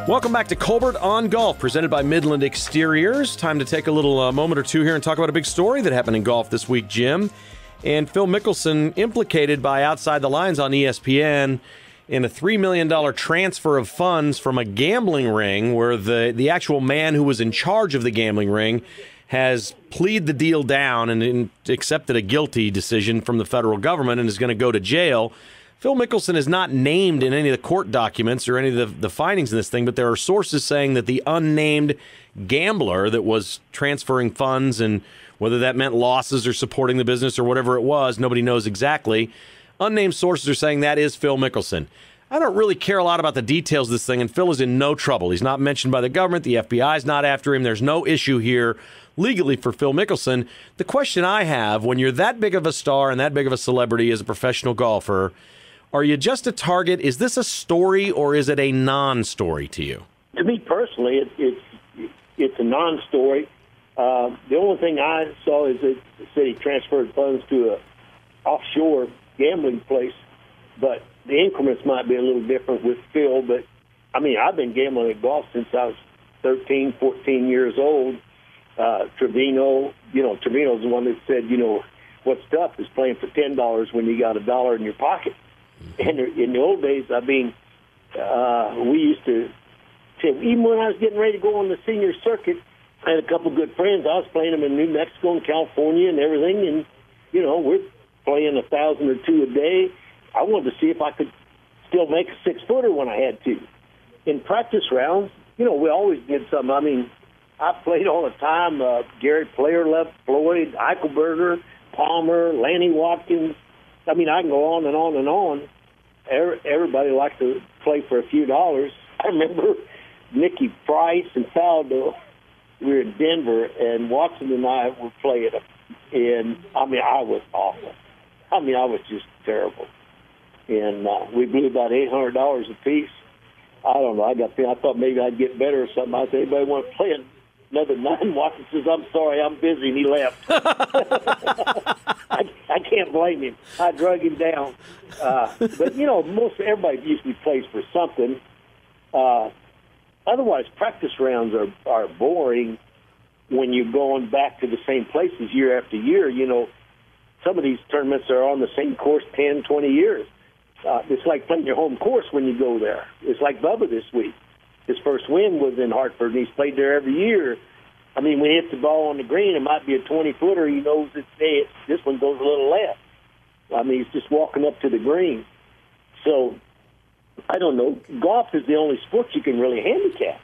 Welcome back to Colbert on Golf, presented by Midland Exteriors. Time to take a little moment or two here and talk about a big story that happened in golf this week, Jim. And Phil Mickelson implicated by Outside the Lines on ESPN in a $3 million transfer of funds from a gambling ring where the actual man who was in charge of the gambling ring has pleaded the deal down and accepted a guilty decision from the federal government and is going to go to jail. Phil Mickelson is not named in any of the court documents or any of the findings in this thing, but there are sources saying that the unnamed gambler that was transferring funds, and whether that meant losses or supporting the business or whatever it was, nobody knows exactly. Unnamed sources are saying that is Phil Mickelson. I don't really care a lot about the details of this thing, and Phil is in no trouble. He's not mentioned by the government. The FBI is not after him. There's no issue here legally for Phil Mickelson. The question I have, when you're that big of a star and that big of a celebrity as a professional golfer, are you just a target? Is this a story or is it a non-story to you? To me personally, it's a non-story. The only thing I saw is that the city transferred funds to an offshore gambling place, but the increments might be a little different with Phil. But, I mean, I've been gambling at golf since I was 13, 14 years old. Trevino's the one that said, what's tough is playing for $10 when you got $1 in your pocket. And in the old days, I mean, we used to, even when I was getting ready to go on the senior circuit, I had a couple good friends. I was playing them in New Mexico and California and everything. And, we're playing 1,000 or 2 a day. I wanted to see if I could still make a 6-footer when I had to. In practice rounds, we always did something. I mean, I played all the time. Gary Player left, Floyd, Eichelberger, Palmer, Lanny Watkins. I mean, I can go on and on and on. Everybody liked to play for a few dollars. I remember Nicky Price and Faldo. We were in Denver, and Watson and I were playing. And, I mean, I was awful. I mean, I was just terrible. And we blew about $800 apiece. I don't know. I thought maybe I'd get better or something. I said, anybody want to play another 9? Watson says, I'm sorry, I'm busy, and he left. I can't blame him. I drug him down. But, most everybody usually plays for something. Otherwise, practice rounds are boring when you're going back to the same places year after year. Some of these tournaments are on the same course 10, 20 years. It's like playing your home course when you go there. It's like Bubba this week. His first win was in Hartford, and he's played there every year. I mean, when he hits the ball on the green, it might be a 20-footer. He knows this one goes a little left. I mean, he's just walking up to the green. So, I don't know. Golf is the only sport you can really handicap.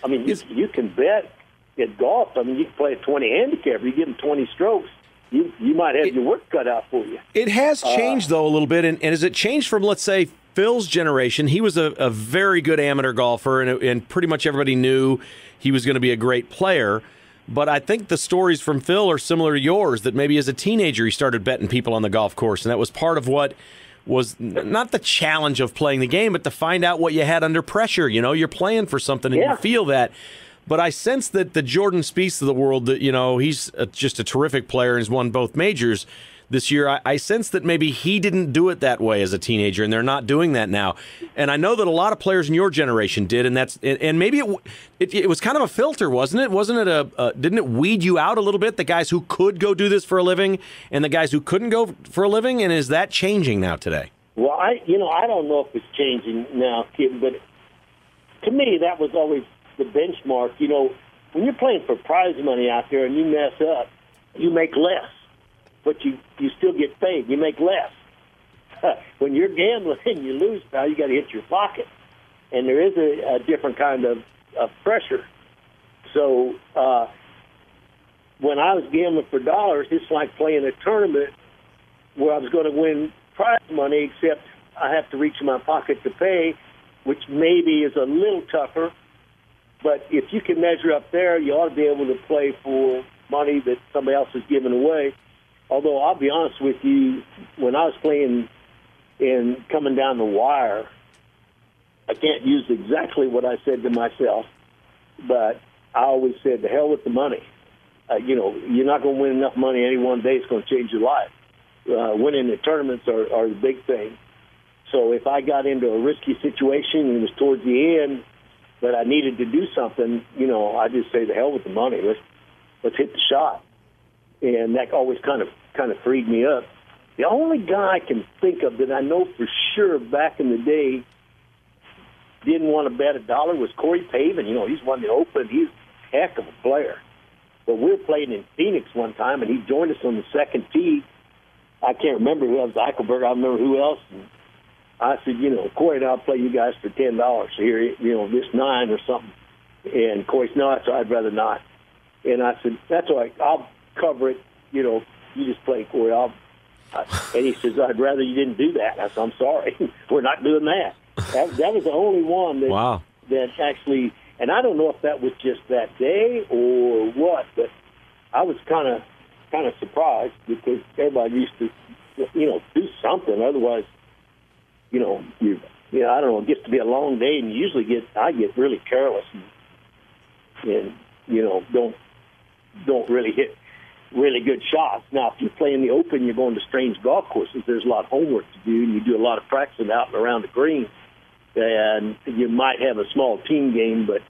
I mean, you can bet at golf. I mean, you can play a 20 handicap. You give them 20 strokes, you might have your work cut out for you. It has changed, though, a little bit. And has it changed from, let's say, Phil's generation? He was a very good amateur golfer, and pretty much everybody knew he was going to be a great player. But I think the stories from Phil are similar to yours, that maybe as a teenager he started betting people on the golf course, and that was part of what was not the challenge of playing the game, but to find out what you had under pressure. You're playing for something, and you feel that. But I sense that the Jordan Spieths of the world, that he's just a terrific player and has won both majors this year. I sense that maybe he didn't do it that way as a teenager, and they're not doing that now. And I know that a lot of players in your generation did, and maybe it was kind of a filter, wasn't it? Wasn't it didn't it weed you out a little bit, the guys who could go do this for a living and the guys who couldn't go for a living? And is that changing now today? Well, I don't know if it's changing now, Kim, but to me that was always the benchmark. When you're playing for prize money out there and you mess up, you make less. But you still get paid. You make less. When you're gambling and you lose, pal, you got to hit your pocket. And there is a different kind of pressure. So when I was gambling for dollars, it's like playing a tournament where I was going to win prize money, except I have to reach in my pocket to pay, which maybe is a little tougher. But if you can measure up there, you ought to be able to play for money that somebody else is giving away. Although, I'll be honest with you, when I was playing and coming down the wire, I can't use exactly what I said to myself, but I always said, the hell with the money. You're not going to win enough money any one day. It's going to change your life. Winning the tournaments are the big thing. So if I got into a risky situation and it was towards the end, but I needed to do something. You know, I just say the hell with the money. Let's hit the shot, and that always kind of freed me up. The only guy I can think of that I know for sure back in the day didn't want to bet $1 was Corey Pavin. You know, he's won the Open. He's a heck of a player. But we were playing in Phoenix one time, and he joined us on the second tee. I can't remember who else, Eichelberg. I don't remember who else. And I said, you know, Corey and I'll play you guys for $10 here, you know, this 9 or something. And Corey said, no, I'd rather not. And I said, that's all right. I'll cover it. You know, you just play, Corey. And he says, I'd rather you didn't do that. I said, I'm sorry. We're not doing that. That was the only one that, wow. that actually, and I don't know if that was just that day or what, but I was kind of surprised because everybody used to, you know, do something. Otherwise, you know, I don't know, it gets to be a long day, and I get really careless and you know, don't really hit really good shots. Now, if you play in the Open, you're going to strange golf courses. There's a lot of homework to do, and you do a lot of practicing out and around the green. And you might have a small team game, but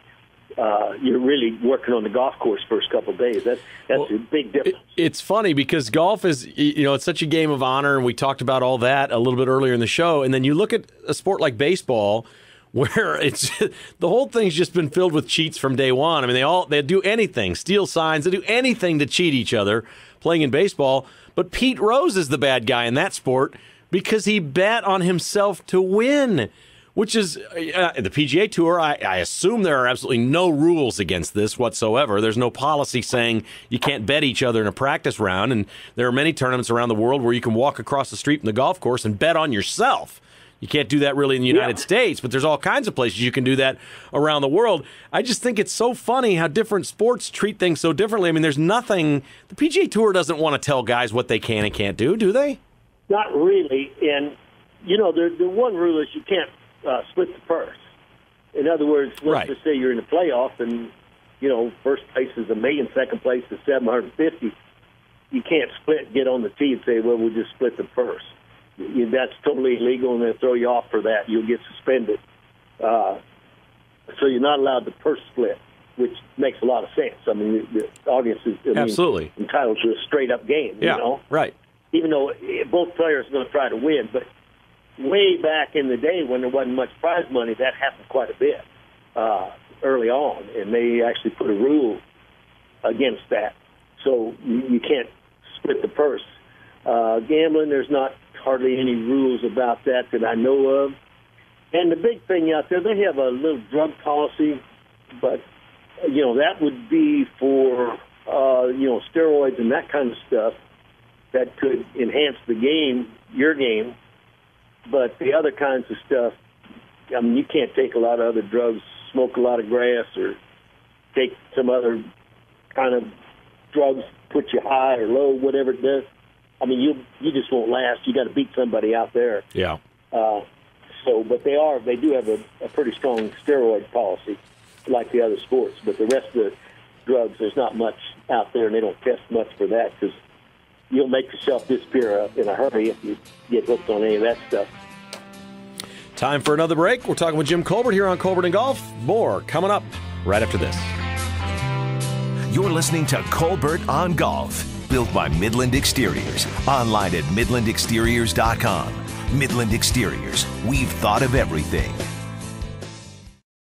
you're really working on the golf course first couple of days. That's a big difference. It's funny because golf is, you know, it's such a game of honor, and we talked about all that a little bit earlier in the show. And then you look at a sport like baseball, where it's the whole thing's just been filled with cheats from day one. I mean, they do anything, steal signs, they do anything to cheat each other playing in baseball. But Pete Rose is the bad guy in that sport because he bet on himself to win, which is the PGA Tour. I assume there are absolutely no rules against this whatsoever. There's no policy saying you can't bet each other in a practice round. And there are many tournaments around the world where you can walk across the street from the golf course and bet on yourself. You can't do that really in the United States, but there's all kinds of places you can do that around the world. I just think it's so funny how different sports treat things so differently. I mean, there's nothing – the PGA Tour doesn't want to tell guys what they can and can't do they? Not really. And, you know, the one rule is you can't split the purse. In other words, let's just say you're in the playoff and, you know, first place is $1 million, second place is $750. You can't split, get on the tee and say, well, we'll just split the purse. That's totally illegal, and they'll throw you off for that. You'll get suspended. So you're not allowed to purse split, which makes a lot of sense. I mean, the audience is absolutely entitled to a straight-up game, you know? Right. Even though both players are going to try to win. But way back in the day when there wasn't much prize money, that happened quite a bit early on, and they actually put a rule against that. So you can't split the purse. Gambling, there's not hardly any rules about that I know of. And the big thing out there, they have a little drug policy, but, you know, that would be for, you know, steroids and that kind of stuff that could enhance the game, your game. But the other kinds of stuff, I mean, you can't take a lot of other drugs, smoke a lot of grass, or take some other kind of drugs, put you high or low, whatever it does. I mean, you just won't last. You got to beat somebody out there. Yeah. But they do have a pretty strong steroid policy, like the other sports. But the rest of the drugs, there's not much out there, and they don't test much for that because you'll make yourself disappear in a hurry if you get hooked on any of that stuff. Time for another break. We're talking with Jim Colbert here on Colbert and Golf. More coming up right after this. You're listening to Colbert on Golf. Built by Midland Exteriors. Online at MidlandExteriors.com. Midland Exteriors. We've thought of everything.